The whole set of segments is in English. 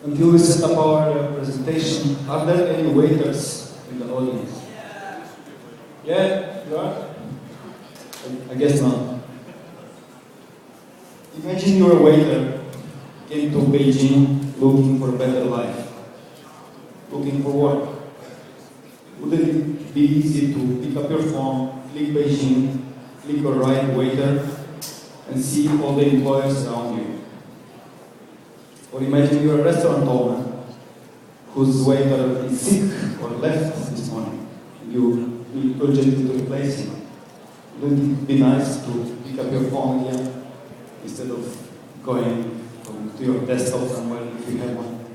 Until we set up our presentation, are there any waiters in the audience? Yeah, you are? I guess not. Imagine you're a waiter, came to Beijing looking for a better life, looking for work. Wouldn't it be easy to pick up your phone, click Beijing, click or write waiter, and see all the employers around you? Or imagine you're a restaurant owner whose waiter is sick or left this morning. You need urgently to replace him. Wouldn't it be nice to pick up your phone again instead of going to your desktop somewhere if you have one?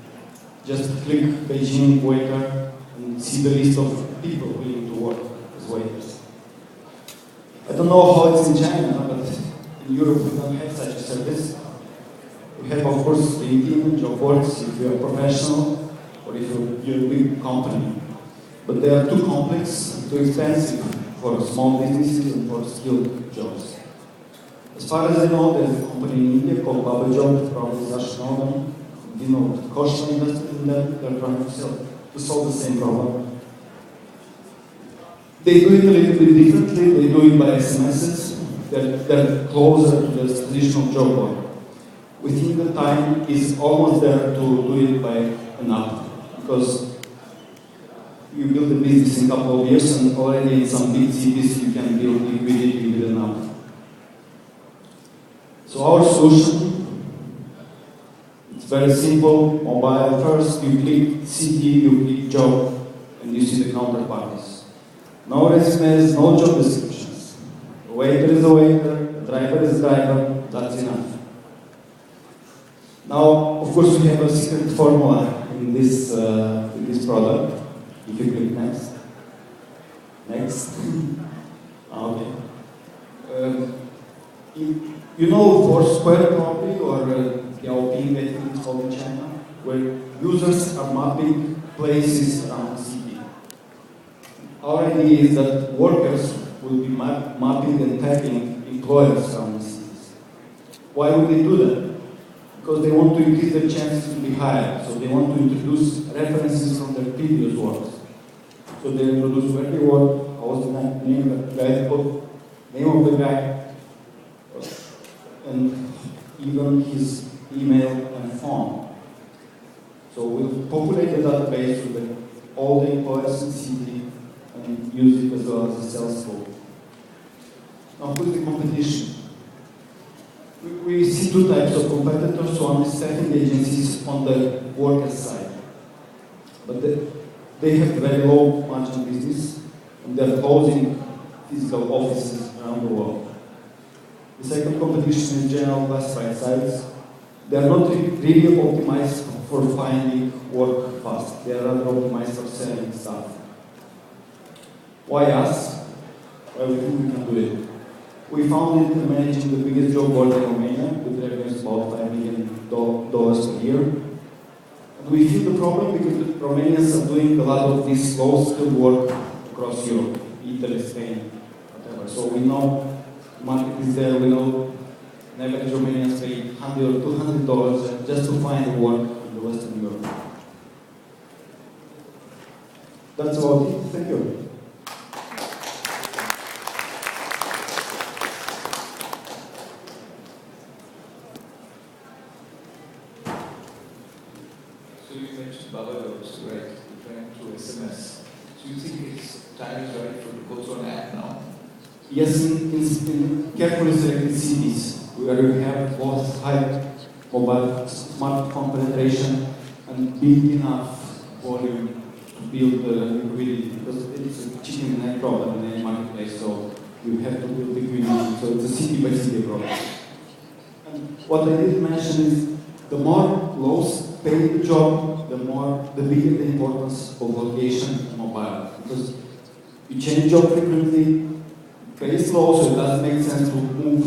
Just click Beijing waiter and see the list of people willing to work as waiters. I don't know how it's in China, but in Europe we don't have such a service. We have, of course, LinkedIn, job boards if you're a professional or if you're a big company. But they are too complex, too expensive for small businesses and for skilled jobs. As far as I know, there's a company in India called Baba Job, probably Sash know them. You know, Koshna invested in them, they're trying to solve the same problem. They do it a little bit differently, they do it by SMSs, they're closer to the traditional job board. We think the time is almost there to do it by an app, because you build a business in a couple of years and already in some big cities you can build liquidity with an app. So our solution, it's very simple, mobile first, you click CeeVee, you click job, and you see the counterparties. No resumes, no job descriptions. A waiter is a waiter, a driver is a driver, that's enough. Now, of course, we have a secret formula in this product. If you click next. Next. Okay. You know Foursquare probably, or Diaoping, I think it's called in China, where users are mapping places around the city. Our idea is that workers will be mapping and tagging employers around the cities. Why would they do that? Because they want to increase their chances to be hired. So they want to introduce references from their previous works. So they introduce where they work, how was the name of the guy, name of the guy, and even his email and phone. So we'll populate the database with all the employers in CeeVee and use it as well as a sales tool. Now who's the competition? We see two types of competitors. One is staffing agencies on the worker side. But they have very low margin business and they're closing physical offices around the world. The second competition is general classified sites. They are not really optimized for finding work fast. They are rather optimized for selling stuff. Why us? Well, we think we can do it. We founded and managing the biggest job board in Romania with revenues about $5 million per year. And we feel the problem because the Romanians are doing a lot of this low-skilled work across Europe, Italy, Spain, whatever. So we know the market is there, we know an average Romanians pay $100 or $200 just to find work in the Western Europe. That's about it. Thank you. You mentioned Baba Jobs, right? Referring to SMS. So you think time is right for to go to an app now? Yes, in carefully selected cities where we have both high mobile smartphone penetration and big enough volume to build liquidity, because it's a chicken and egg problem in any marketplace, so you have to build liquidity, so it's a city by city problem. And what I did mention is the more lows pay the job, the bigger the importance of location and mobile. Because you change job frequently, pay slow, so it doesn't make sense to move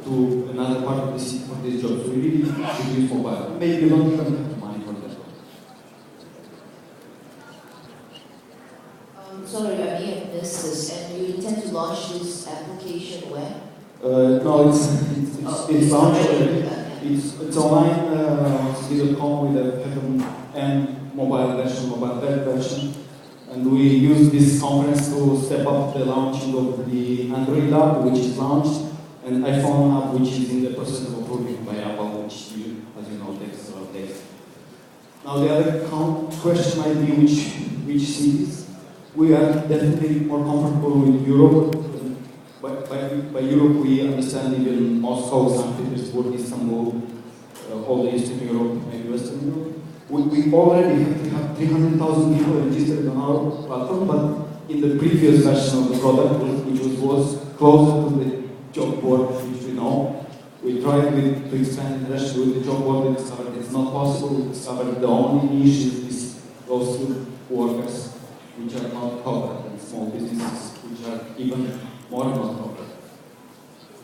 to another part of the city for this job. So we really should use mobile. Maybe you don't even have money for that. Sorry, I may have missed this. And you intend to launch this application when? No, it's launched already. It's online, CeeVee.com with a heaven and mobile version, mobile web version. And we use this conference to step up the launching of the Android app, which is launched, and iPhone app, which is in the process of approving by Apple, which, as you know, takes a lot of days. Now, the other question might be which cities. We are definitely more comfortable with Europe. By Europe, we understand even Moscow, St. Petersburg, Istanbul, all the Eastern Europe, maybe Western Europe. We already have 300,000 people registered on our platform, but in the previous version of the product, which was closer to the job board, which we know, we tried to expand internationally with the job board and discovered it's not possible. We discovered the only niche is those skilled workers, which are not covered, and small businesses, which are even more not covered.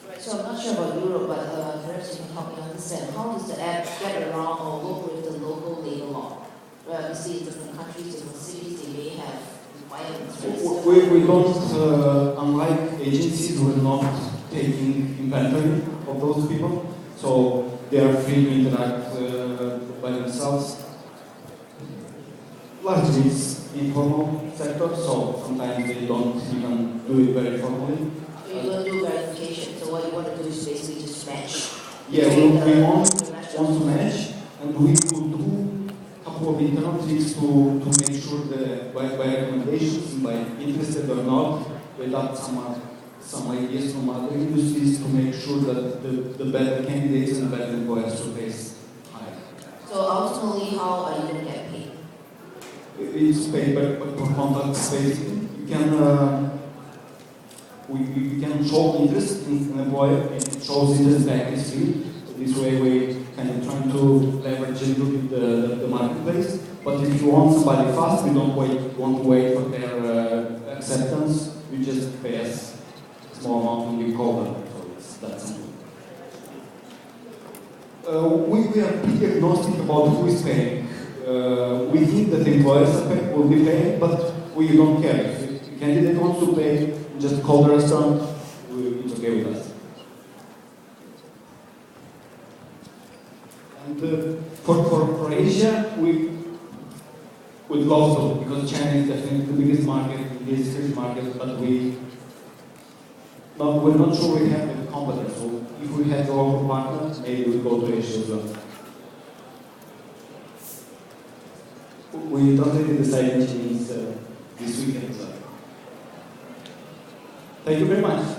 Right, so I'm not sure about Europe, but perhaps you can help me understand, how does the app get around or work with the local labor law? You see, different countries, different cities, they may have requirements. Right? We don't, unlike agencies, we're not taking inventory of those people, so they are free to interact by themselves. Largely it's informal sector, so sometimes they don't even do it very formally. So you don't do verification, so what you want to do is basically just match. Yeah, we want to match, and we will do a couple of internal tricks to make sure that by recommendations, by interested or not, we adopt some ideas from other industries to make sure that the better candidates and better employers will face higher. So ultimately, how are you going to get paid? It's paid by contacts, basically. You can we can show interest in an employer, and it shows interest back is free. So this way we kind of trying to leverage a little bit the marketplace. But if you want somebody fast, you don't want to wait for their acceptance. You just pay us a small amount and we call them. So it's that simple. We are pretty agnostic about who is paying. We think that employers will be paying, but we don't care. If the candidate wants to pay, just call the restaurant, it's okay with us. And for Asia, we would love to, because China is definitely the biggest market, the biggest market, but we're not sure we have the competence. So if we had a local partner, maybe we go to Asia as well. We don't really decide which means this weekend. Thank you very much.